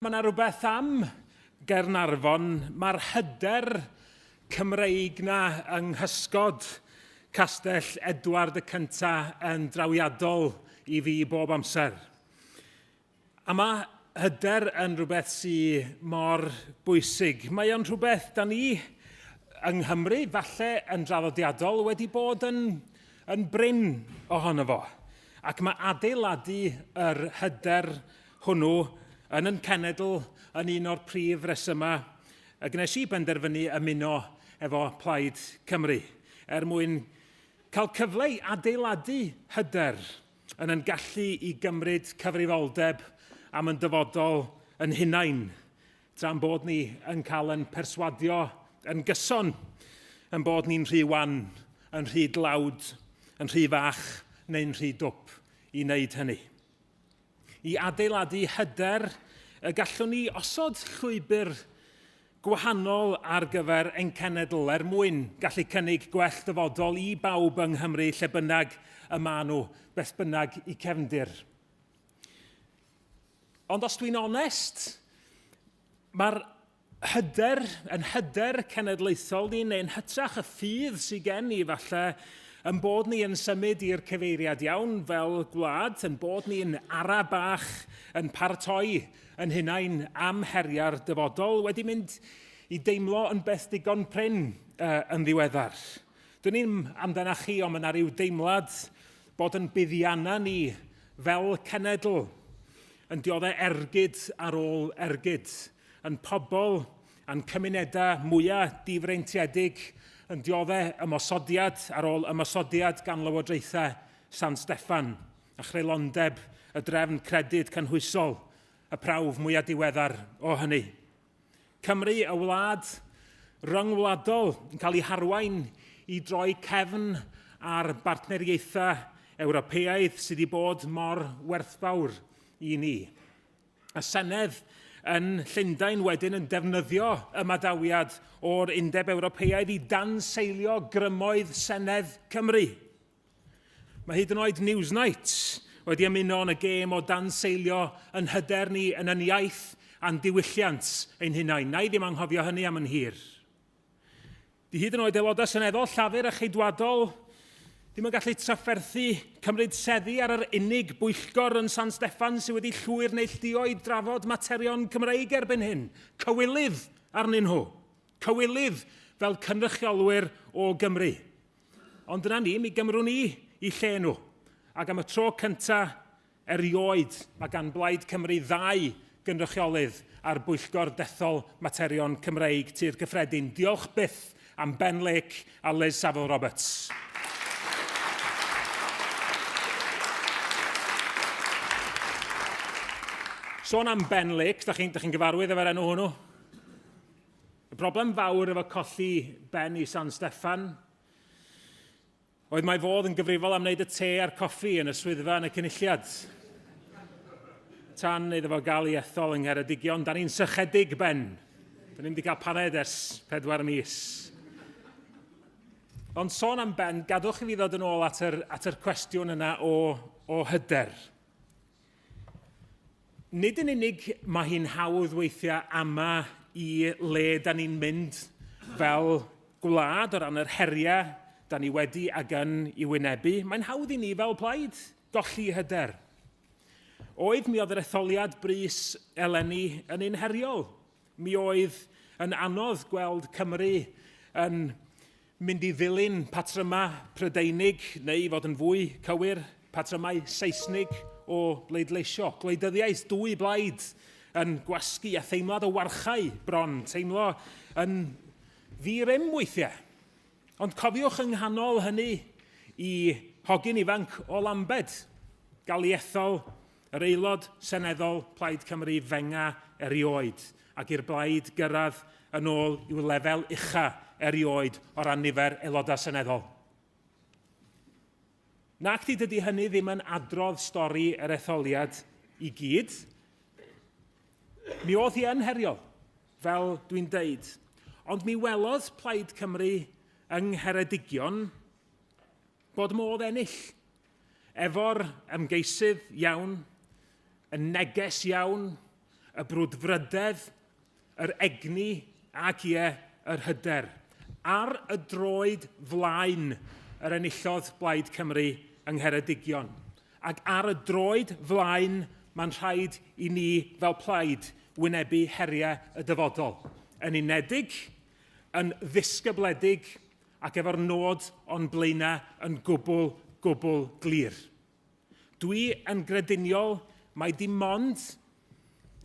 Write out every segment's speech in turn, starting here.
Mae yna rhywbeth am Caernarfon, mae'r hyder Cymreig na yng nghysgod Castell Edward y Cyntaf yn drawiadol i fi bob amser. A mae hyder yn rhywbeth sy'n mor bwysig. Mae o'n rhywbeth da ni yng Nghymru, falle yn draddodiadol, wedi bod yn bryn ohono fo. Ac mae adeiladu yr hyder hwnnw yn cenedl yn un o'r prif resymau y gwnes i benderfynu ymuno efo Plaid Cymru mwyn cael cyfle i adeiladu hyder yn gallu i gymryd cyfrifoldeb am yn dyfodol yn hunain, tra'n bod ni yn cael yn perswadio yn gyson, yn bod ni'n rhy wan, yn rhy dlawd, yn rhy fach neu'n rhy dwp i wneud hynny. I adeiladu hyder, gallwn ni osod llwybr gwahanol ar gyfer ein cenedl mwyn gallu cynnig gwell dyfodol i bawb yng Nghymru lle bynnag y maen nhw, beth bynnag i cefndir. Ond os dwi'n onest, mae'r hyder cenedlaethol ni, neu'n hytrach y ffydd sydd gen ni falle, yn bod ni yn symud i'r cyfeiriad iawn fel gwlad, yn bod ni'n ara bach yn paratoi yn hunain am heriau'r dyfodol, wedi mynd i deimlo yn beth digon prin yn ddiweddar. Dwi'n ni'n amdana chi, ond mae yna ryw deimlad bod yn buddianna ni fel cenedl yn dioddau ergyd ar ôl ergyd, yn pobl a'n cymunedau mwyaf difreintiedig, yn dioddau ymosodiad ar ôl ymosodiad gan lywodraethau San Steffan a chreulondeb y drefn credyd cynhwysol, y prawf mwyaf diweddar o hynny. Cymru, y wlad ryngwladol, yn cael ei harwain i droi cefn ar bartneriaethau Ewropeaidd sydd wedi bod mor werthfawr i ni. Y Senedd yn Llundain wedyn yn defnyddio y madawiad o'r Undeb Ewropeaidd i danseilio grymoedd Senedd Cymru. Mae hyd yn oed Newsnight wedi ymuno yn y gêm o danseilio yn hyder ni yn yn iaith a'n diwylliant ein hunain. Na i ddim anghofio hynny am yn hir. Di hyd yn oed aelodau seneddol llafur a cheidwadol ddim yn gallu trafferthu cymryd seddi ar yr unig bwyllgor yn San Steffan sydd wedi llwyr neilltuo i drafod materion Cymreig erbyn hyn. Cywilydd arnyn nhw. Cywilydd fel cynrychiolwyr o Gymru. Ond dyna ni, mi gymrwn ni i lle nhw. Ac am y tro cyntaf erioed mae gan Blaid Cymru 2 gynrychiolydd ar bwyllgor dethol materion Cymreig tir gyffredin. Diolch byth am Ben Lake a Liz Saville-Roberts. Sôn am Ben Lake, da chi'n gyfarwydd efo'r enw hwnnw. Y broblem fawr efo colli Ben i San Steffan oedd mae fodd yn gyfrifol am wneud y te a'r coffi yn y swyddfa yn y cynulliad. Tan iddo fo gael ei ethol yng Ngheredigion, da ni'n sychedig Ben. Da ni'n wedi cael paned ers 4 mis. Ond sôn am Ben, gadwch i fi ddod yn ôl at yr cwestiwn yna o hyder. Nid yn unig mae hi'n hawdd weithiau ama i le da ni'n mynd fel gwlad o ran yr heriau da ni wedi ag yn ei wynebu. Mae'n hawdd i ni fel Plaid golli hyder. Oedd mi oedd yr etholiad brys eleni yn un heriol. Mi oedd yn anodd gweld Cymru yn mynd i ddilyn patrymau Prydeinig, neu fod yn fwy cywir, patrymau Saesnig o bleidleisio. Gwleidyddiaeth 2 blaid yn gwasgu a theimlad o warchau bron, teimlo yn ddi-rym weithiau. Ond cofiwch yng nghanol hynny i hogyn ifanc o Lambed, gael ei ethol yr aelod seneddol Plaid Cymru fenga erioed, ac i'r blaid gyrraedd yn ôl i'w lefel ucha erioed o ran nifer aelodau seneddol. Nac dydy hynny ddim yn adrodd stori yr etholiad i gyd. Mi oedd hi yn heriol, fel dwi'n deud. Ond mi welodd Plaid Cymru yng Ngheredigion bod modd ennill. Efo'r ymgeisydd iawn, y neges iawn, y brwdfrydedd, yr egni ac yr hyder. Ar y droed flaen yr enillodd Plaid Cymru yng Ngheredigion. Ac ar y droed flaen mae'n rhaid i ni fel Plaid wynebu heriau y dyfodol. Yn unedig, yn ddisgybledig ac efo'r nod o'n blaenau yn gwbl glir. Dwi yn grediniol mai dim ond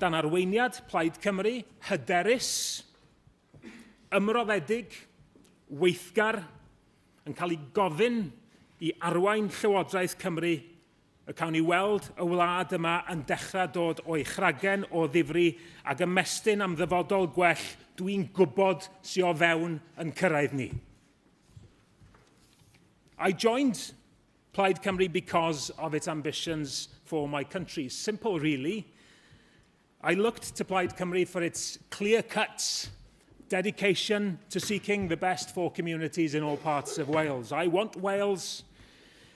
dan arweiniad Plaid Cymru, hyderus, ymroddedig, weithgar, yn cael ei gofyn i arwain Llywodraeth Cymru y cawn ni weld y wlad yma yn dechrau dod o'i chragen o ddifri ac ymestyn am ddyfodol gwell dwi'n gwybod sy'n o fewn yn cyrraedd ni. I joined Plaid Cymru because of its ambitions for my country. Simple, really. I looked to Plaid Cymru for its clear-cut dedication to seeking the best for communities in all parts of Wales. I want Wales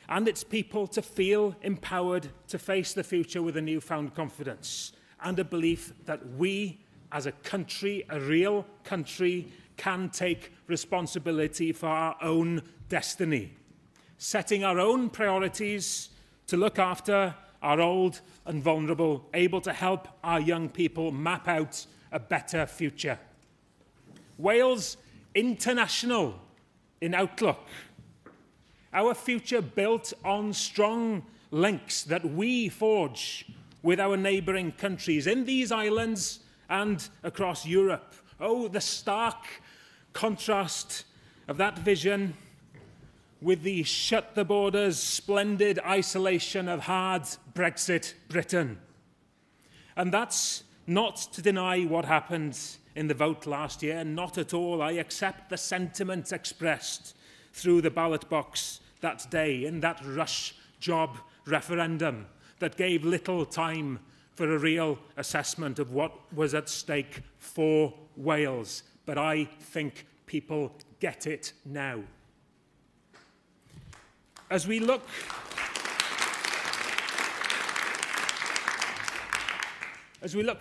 and its people to feel empowered to face the future with a newfound confidence and a belief that we, as a country, a real country, can take responsibility for our own destiny, setting our own priorities to look after our old and vulnerable, able to help our young people map out a better future. Wales international in outlook. Our future built on strong links that we forge with our neighbouring countries in these islands and across Europe. Oh, the stark contrast of that vision with the shut the borders, splendid isolation of hard Brexit Britain. And that's not to deny what happened in the vote last year, not at all. I accept the sentiment expressed through the ballot box that day in that rush job referendum that gave little time for a real assessment of what was at stake for Wales. But I think people get it now. As we look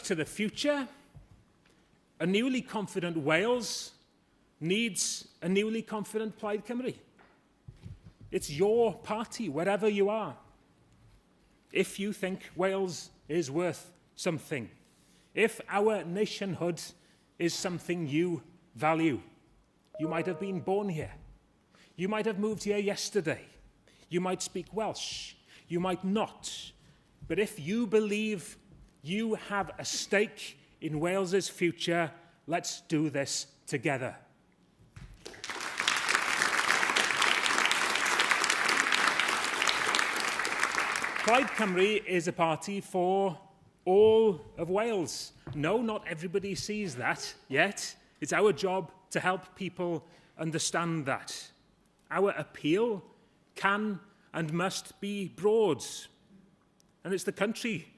to the future, a newly confident Wales needs a newly confident Plaid Cymru. It's your party, wherever you are. If you think Wales is worth something, if our nationhood is something you value, you might have been born here. You might have moved here yesterday. You might speak Welsh. You might not. But if you believe you have a stake in Wales's future, let's do this together. Plaid Cymru is a party for all of Wales. No, not everybody sees that yet. It's our job to help people understand that. Our appeal can and must be broad. And it's the country,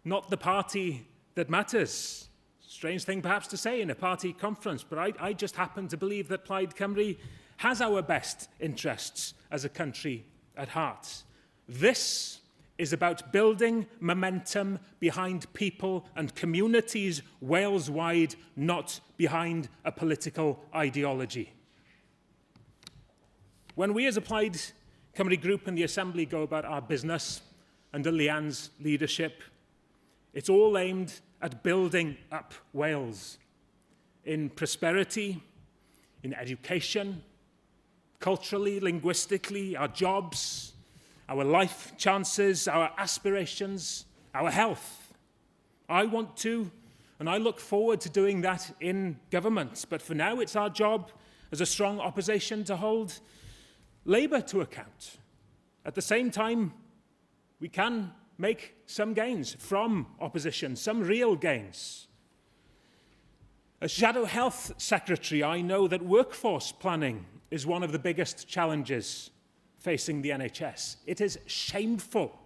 not the party, that matters. Strange thing perhaps to say in a party conference, but I just happen to believe that Plaid Cymru has our best interests as a country at heart. This is about building momentum behind people and communities Wales-wide, not behind a political ideology. When we as a Plaid Cymru group in the Assembly go about our business under Leanne's leadership, it's all aimed at building up Wales in prosperity, in education, culturally, linguistically, our jobs, our life chances, our aspirations, our health. I want to, and I look forward to doing that in government. But for now, it's our job as a strong opposition to hold Labour to account. At the same time, we can make some gains from opposition, some real gains. As Shadow Health Secretary, I know that workforce planning is one of the biggest challenges facing the NHS. It is shameful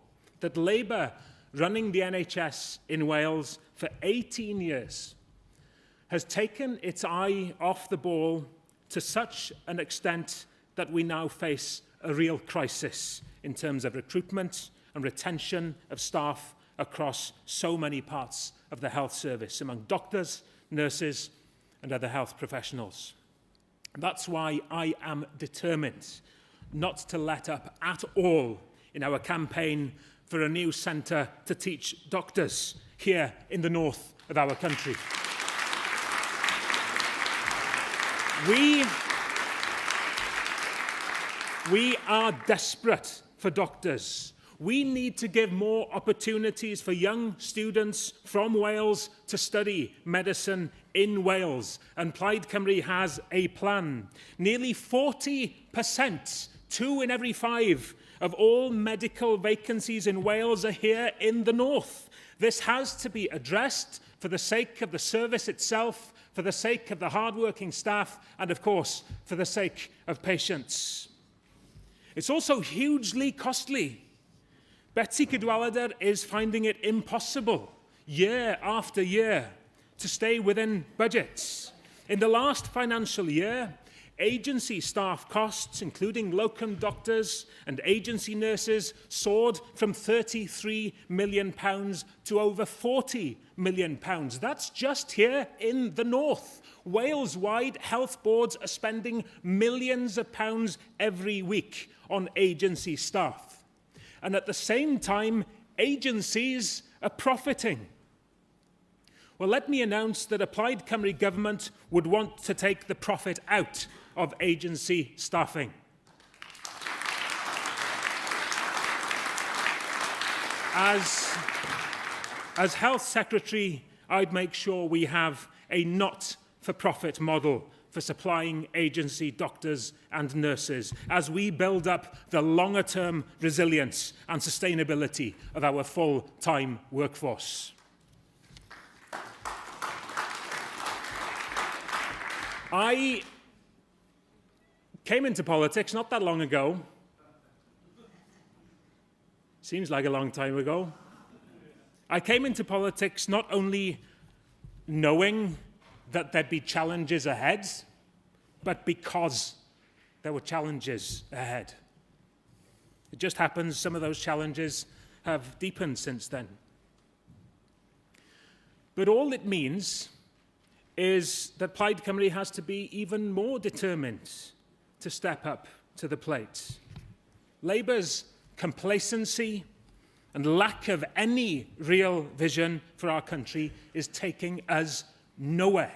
that Labour, running the NHS in Wales for 18 years, has taken its eye off the ball to such an extent that we now face a real crisis in terms of recruitment and retention of staff across so many parts of the health service, among doctors, nurses, and other health professionals. That's why I am determined not to let up at all in our campaign for a new centre to teach doctors here in the north of our country. We are desperate for doctors. We need to give more opportunities for young students from Wales to study medicine in Wales. And Plaid Cymru has a plan. Nearly 40%, 2 in every 5, of all medical vacancies in Wales are here in the north. This has to be addressed for the sake of the service itself, for the sake of the hard-working staff, and of course, for the sake of patients. It's also hugely costly. Betsy Cadwaladr is finding it impossible, year after year, to stay within budgets. In the last financial year, agency staff costs, including locum doctors and agency nurses, soared from £33 million to over £40 million. That's just here in the north. Wales-wide, health boards are spending millions of pounds every week on agency staff. And at the same time, agencies are profiting. Well, let me announce that a Plaid Cymru government would want to take the profit out of agency staffing. As Health Secretary, I'd make sure we have a not-for-profit model for supplying agency doctors and nurses as we build up the longer-term resilience and sustainability of our full-time workforce. I came into politics not that long ago. Seems like a long time ago. I came into politics not only knowing that there'd be challenges ahead, but because there were challenges ahead. It just happens some of those challenges have deepened since then. But all it means is that Plaid Cymru has to be even more determined to step up to the plate. Labour's complacency and lack of any real vision for our country is taking us nowhere.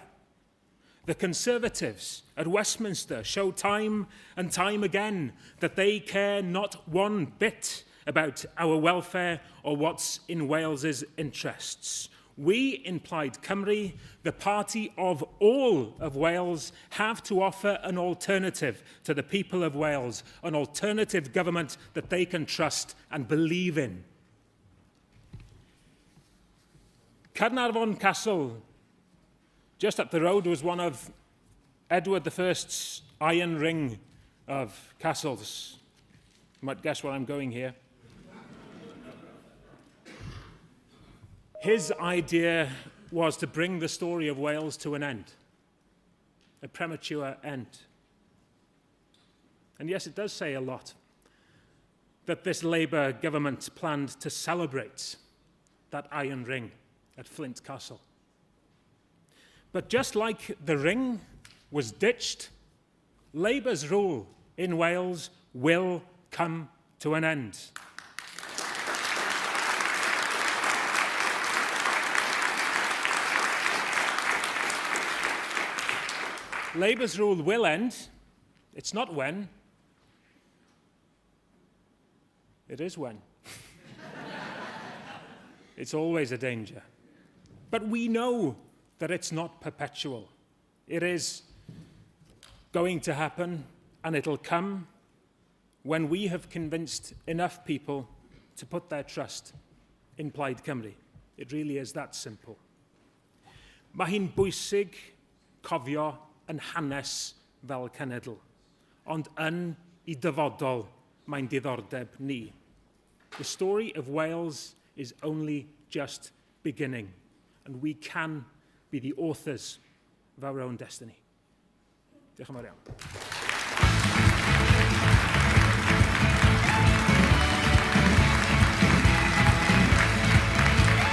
The Conservatives at Westminster show time and time again that they care not one bit about our welfare or what's in Wales's interests. We in Plaid Cymru, the party of all of Wales, have to offer an alternative to the people of Wales, an alternative government that they can trust and believe in. Caernarfon Castle, just up the road, was one of Edward I's iron ring of castles. You might guess where I'm going here. His idea was to bring the story of Wales to an end, a premature end. And yes, it does say a lot that this Labour government planned to celebrate that iron ring at Flint Castle. But just like the ring was ditched, Labour's rule in Wales will come to an end. Labour's rule will end. It's not when. It is when. It's always a danger. But we know that it's not perpetual. It is going to happen, and it'll come when we have convinced enough people to put their trust in Plaid Cymru. It really is that simple. Mae hi'n bwysig cofio yn hanes fel cenedl, ond yn I dyfodol mae'n diddordeb ni. The story of Wales is only just beginning, and we can be the authors of our own destiny. Diolch yn fawr iawn.